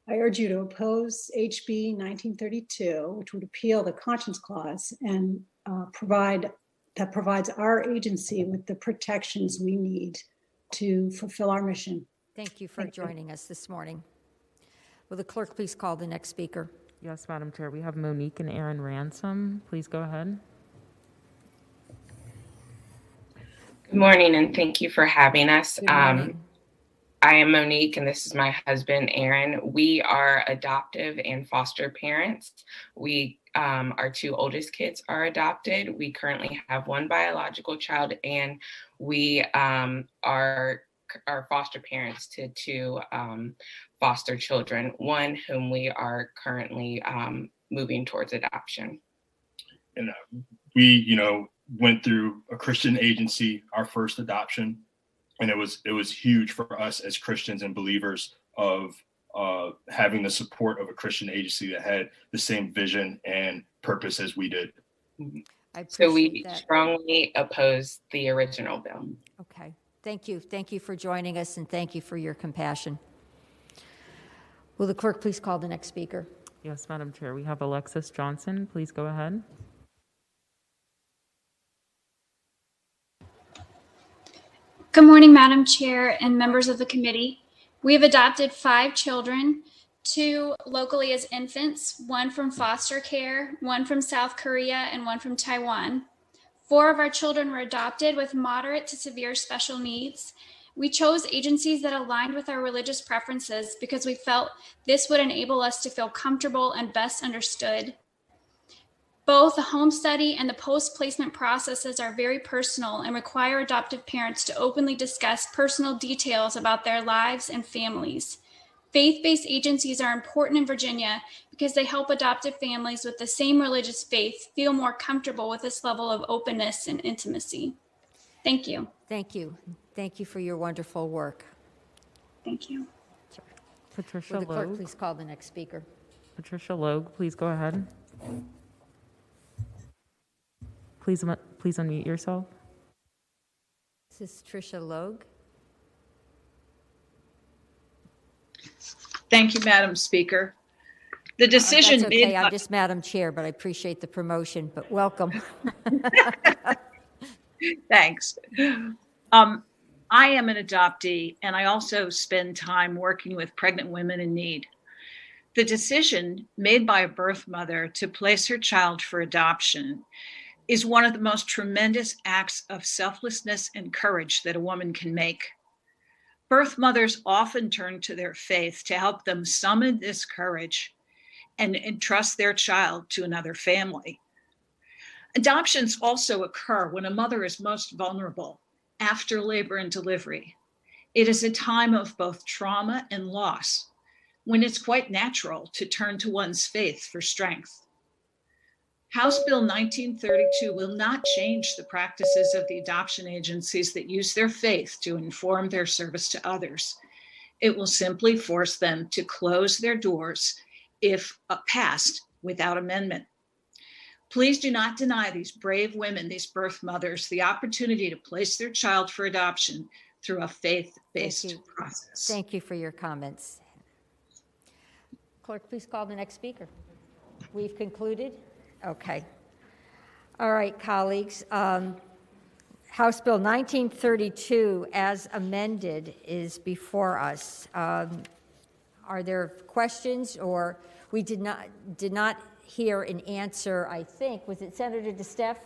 I urge you to oppose HB 1932, which would repeal the Conscience Clause and provides our agency with the protections we need to fulfill our mission. Thank you for joining us this morning. Will the clerk please call the next speaker? Yes, Madam Chair, we have Monique and Aaron Ransom. Please go ahead. Good morning, and thank you for having us. Good morning. I am Monique, and this is my husband, Aaron. We are adoptive and foster parents. Our 2 oldest kids are adopted. We currently have 1 biological child, and we are foster parents to 2 foster children, 1 whom we are currently moving towards adoption. And we, went through a Christian agency, our first adoption, and it was huge for us as Christians and believers of having the support of a Christian agency that had the same vision and purpose as we did. So we strongly oppose the original bill. Okay, thank you. Thank you for joining us, and thank you for your compassion. Will the clerk please call the next speaker? Yes, Madam Chair, we have Alexis Johnson. Please go ahead. Good morning, Madam Chair and members of the committee. We have adopted 5 children, 2 locally as infants, 1 from foster care, 1 from South Korea, and 1 from Taiwan. 4 of our children were adopted with moderate to severe special needs. We chose agencies that aligned with our religious preferences because we felt this would enable us to feel comfortable and best understood. Both the home study and the post-placement processes are very personal and require adoptive parents to openly discuss personal details about their lives and families. Faith-based agencies are important in Virginia because they help adoptive families with the same religious faith feel more comfortable with this level of openness and intimacy. Thank you. Thank you. Thank you for your wonderful work. Thank you. Patricia Will the clerk Logue. please call the next speaker? Patricia Logue, please go ahead. Please unmute yourself. This is Tricia Logue. Thank you, Madam Speaker. The decision That's okay. made. I'm just Madam Chair, but I appreciate the promotion, but welcome. Thanks. I am an adoptee, and I also spend time working with pregnant women in need. The decision made by a birth mother to place her child for adoption is one of the most tremendous acts of selflessness and courage that a woman can make. Birth mothers often turn to their faith to help them summon this courage and entrust their child to another family. Adoptions also occur when a mother is most vulnerable after labor and delivery. It is a time of both trauma and loss, when it's quite natural to turn to one's faith for strength. House Bill 1932 will not change the practices of the adoption agencies that use their faith to inform their service to others. It will simply force them to close their doors if passed without amendment. Please do not deny these brave women, these birth mothers, the opportunity to place their child for adoption through a faith-based process. Thank you for your comments. Clerk, please call the next speaker. We've concluded? Okay. All right, colleagues. House Bill 1932, as amended, is before us. Are there questions, or we did not hear an answer, I think. Was it Senator DeStefano?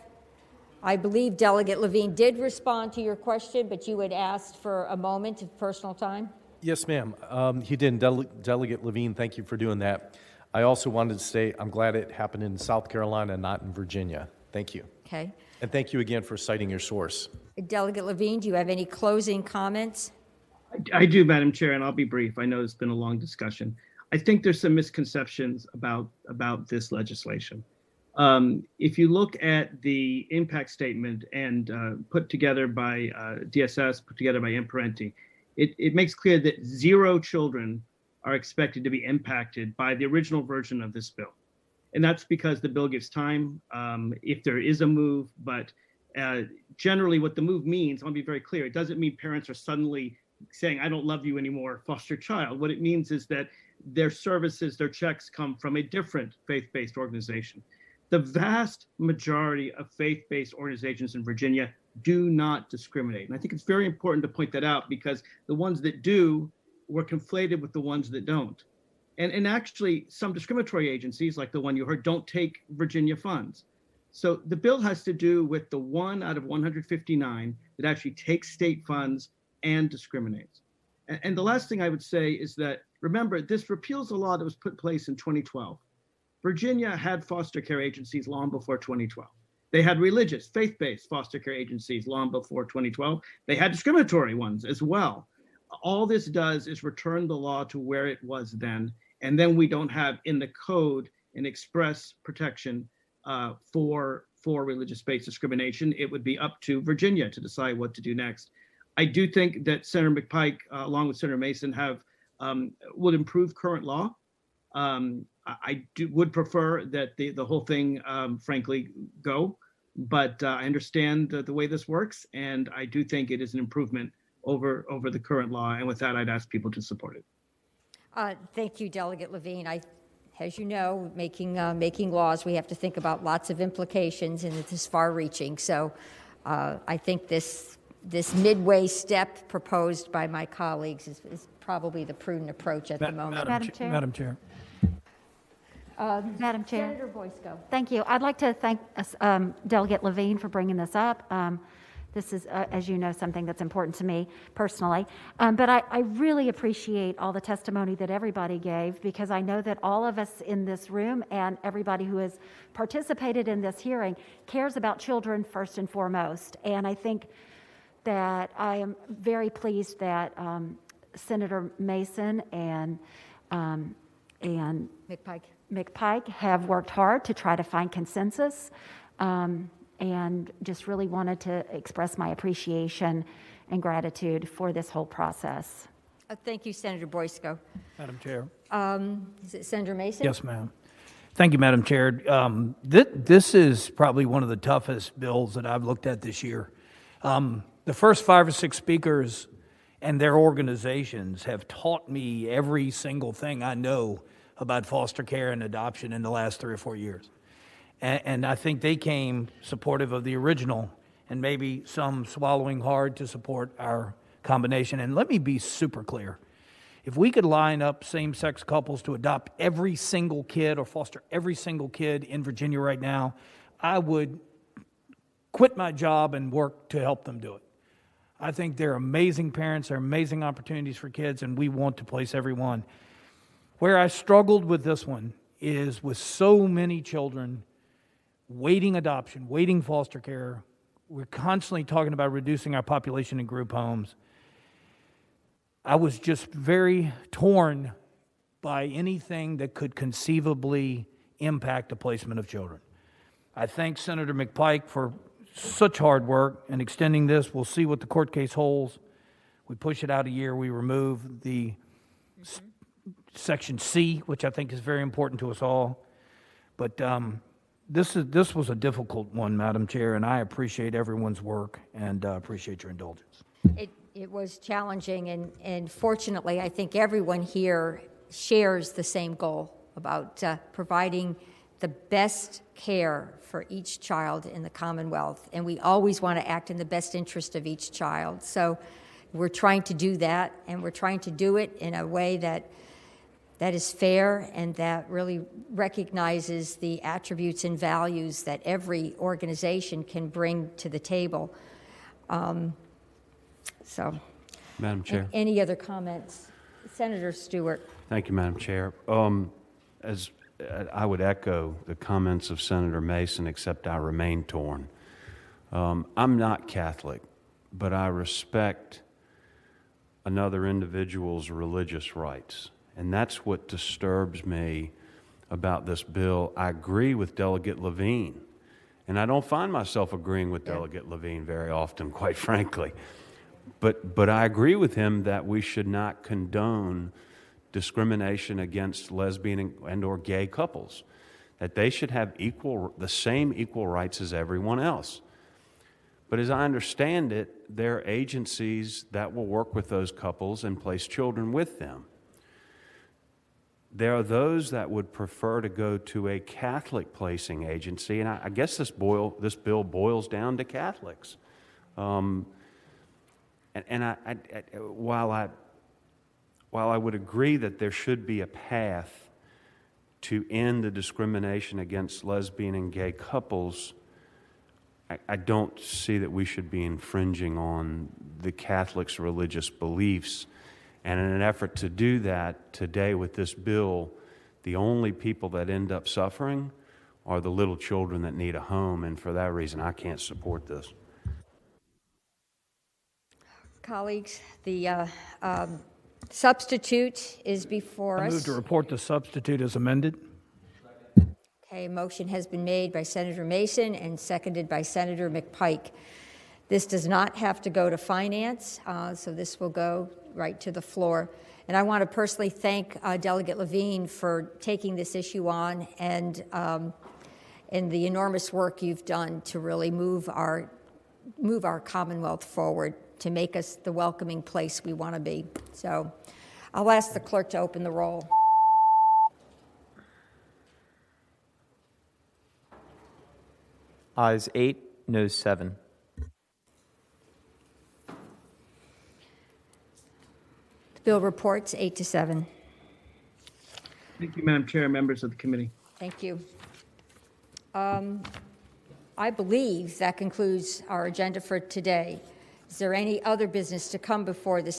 I believe Delegate Levine did respond to your question, but you had asked for a moment of personal time. Yes, ma'am. He did. Delegate Levine, thank you for doing that. I also wanted to say I'm glad it happened in South Carolina, not in Virginia. Thank you. Okay. And thank you again for citing your source. Delegate Levine, do you have any closing comments? I do, Madam Chair, and I'll be brief. I know it's been a long discussion. I think there's some misconceptions about this legislation. If you look at the impact statement and put together by DSS, put together by Imparenti, it makes clear that 0 children are expected to be impacted by the original version of this bill. And that's because the bill gives time if there is a move, but generally what the move means, I want to be very clear, it doesn't mean parents are suddenly saying, I don't love you anymore, foster child. What it means is that their services, their checks come from a different faith-based organization. The vast majority of faith-based organizations in Virginia do not discriminate. And I think it's very important to point that out because the ones that do were conflated with the ones that don't. And actually some discriminatory agencies like the one you heard don't take Virginia funds. So the bill has to do with the 1 out of 159 that actually takes state funds and discriminates. And the last thing I would say is that, remember, this repeals a law that was put in place in 2012. Virginia had foster care agencies long before 2012. They had religious, faith-based foster care agencies long before 2012. They had discriminatory ones as well. All this does is return the law to where it was then, and then we don't have in the code an express protection for religious-based discrimination. It would be up to Virginia to decide what to do next. I do think that Senator McPike, along with Senator Mason, would improve current law. I would prefer that the whole thing, frankly, go, but I understand the way this works, and I do think it is an improvement over the current law. And with that, I'd ask people to support it. Thank you, Delegate Levine. As you know, making laws, we have to think about lots of implications, and it is far-reaching. So I think this midway step proposed by my colleagues is probably the prudent approach at the moment. Madam Chair. Madam Chair. Senator Boysko. Thank you. I'd like to thank Delegate Levine for bringing this up. This is, as you know, something that's important to me personally. But I really appreciate all the testimony that everybody gave, because I know that all of us in this room and everybody who has participated in this hearing cares about children first and foremost. And I think that I am very pleased that Senator Mason and McPike have worked hard to try to find consensus, and just really wanted to express my appreciation and gratitude for this whole process. Thank you, Senator Boysko. Madam Chair. Is it Senator Mason? Yes, ma'am. Thank you, Madam Chair. This is probably one of the toughest bills that I've looked at this year. The first 5 or 6 speakers and their organizations have taught me every single thing I know about foster care and adoption in the last 3 or 4 years. And I think they came supportive of the original, and maybe some swallowing hard to support our combination. And let me be super clear. If we could line up same-sex couples to adopt every single kid or foster every single kid in Virginia right now, I would quit my job and work to help them do it. I think they're amazing parents, they're amazing opportunities for kids, and we want to place everyone. Where I struggled with this one is with so many children waiting adoption, waiting foster care. We're constantly talking about reducing our population in group homes. I was just very torn by anything that could conceivably impact the placement of children. I thank Senator McPike for such hard work and extending this. We'll see what the court case holds. We push it out a year. We remove the Section C, which I think is very important to us all. But this was a difficult one, Madam Chair, and I appreciate everyone's work and appreciate your indulgence. It was challenging, and fortunately, I think everyone here shares the same goal about providing the best care for each child in the Commonwealth, and we always want to act in the best interest of each child. So we're trying to do that, and we're trying to do it in a way that is fair and that really recognizes the attributes and values that every organization can bring to the table. So, Madam Chair. Any other comments? Senator Stewart. Thank you, Madam Chair. As I would echo the comments of Senator Mason, except I remain torn. I'm not Catholic, but I respect another individual's religious rights. And that's what disturbs me about this bill. I agree with Delegate Levine, and I don't find myself agreeing with Delegate Levine very often, quite frankly. But I agree with him that we should not condone discrimination against lesbian and or gay couples, that they should have the same equal rights as everyone else. But as I understand it, there are agencies that will work with those couples and place children with them. There are those that would prefer to go to a Catholic placing agency, and I guess this bill boils down to Catholics. While I would agree that there should be a path to end the discrimination against lesbian and gay couples, I don't see that we should be infringing on the Catholics' religious beliefs. And in an effort to do that, today with this bill, the only people that end up suffering are the little children that need a home, and for that reason, I can't support this. Colleagues, the substitute is before us. I move to report the substitute as amended. Okay, a motion has been made by Senator Mason and seconded by Senator McPike. This does not have to go to Finance, so this will go right to the floor. And I want to personally thank Delegate Levine for taking this issue on and the enormous work you've done to really move our Commonwealth forward, to make us the welcoming place we want to be. So I'll ask the clerk to open the roll. Ayes 8, noes 7. The bill reports 8-7. Thank you, Madam Chair, members of the committee. Thank you. I believe that concludes our agenda for today. Is there any other business to come before the